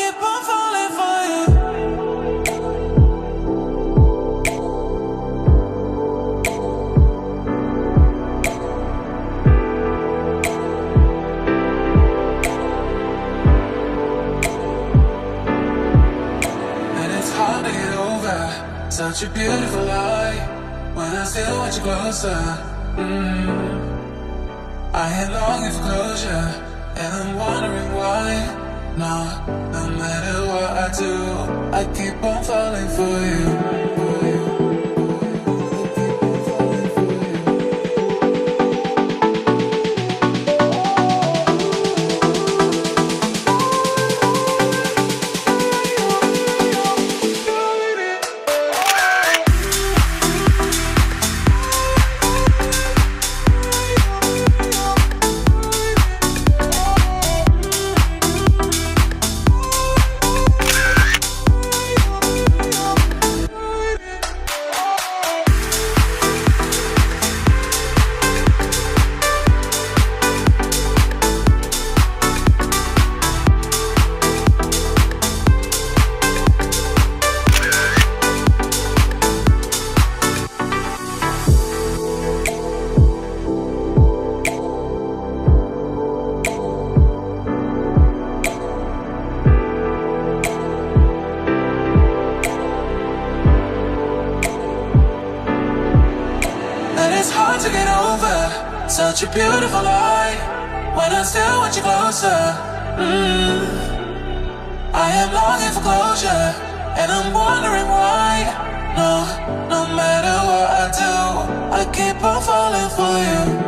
keep on falling for you. And it's hard to get over such a beautiful lie when I still want you closer. I ain't longing for closure, and I'm wondering why. No, no matter what I do, I keep on falling for you. To get over such a beautiful lie when I still want you closer. I am longing for closure, and I'm wondering why. No, no matter what I do, I keep on falling for you.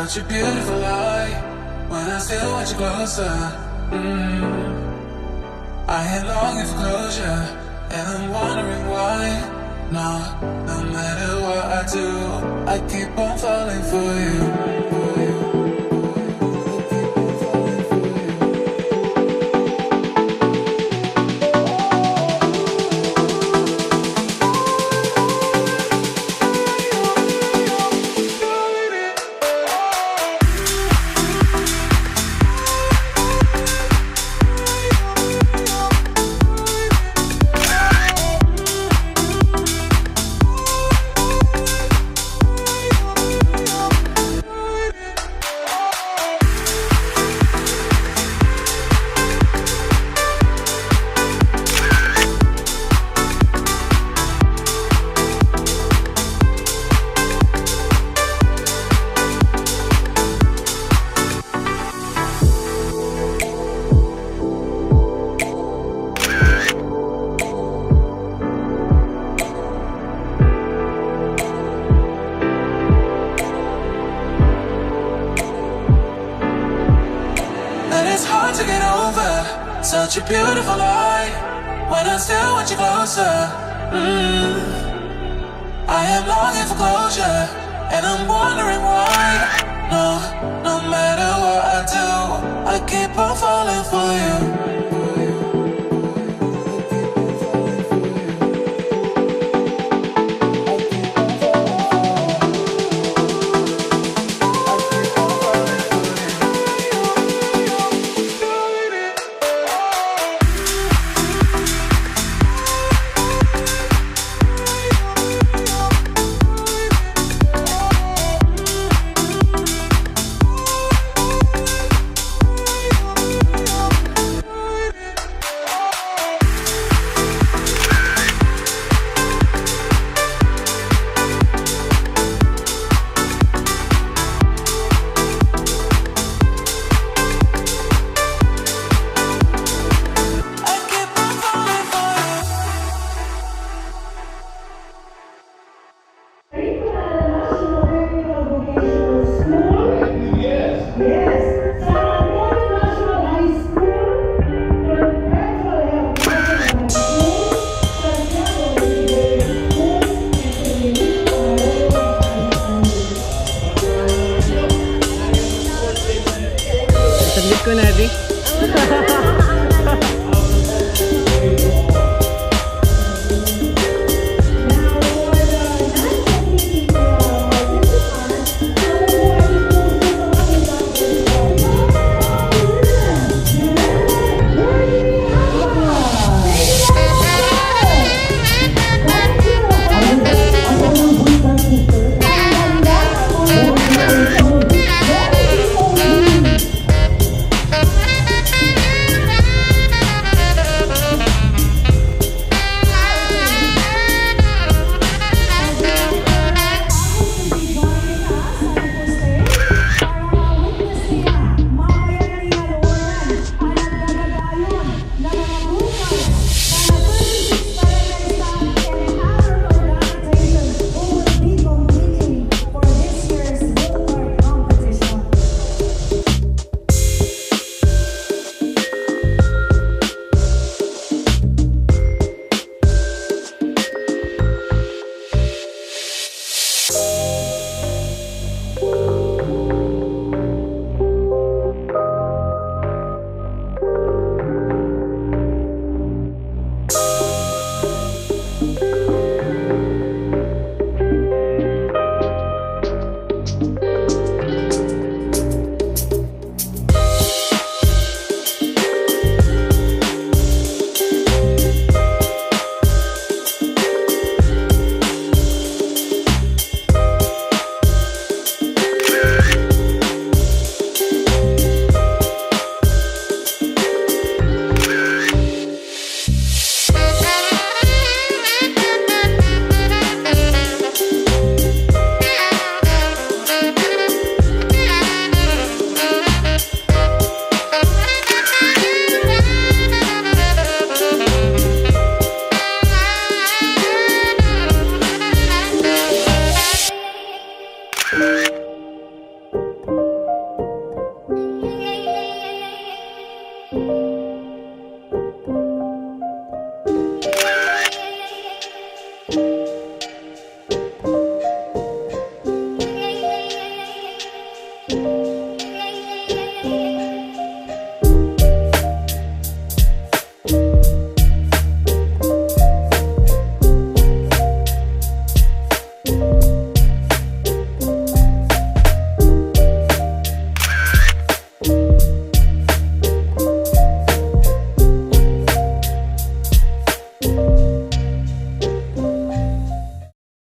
such a beautiful light. When I still want you closer, I am longing for closure, and I'm wondering why. No, no matter what I do, I keep on falling for you. To get over such a beautiful light. When I still want you closer, I am longing for closure, and I'm wondering why. No, no matter what I do, I keep on falling for you. Saglit ko na, di?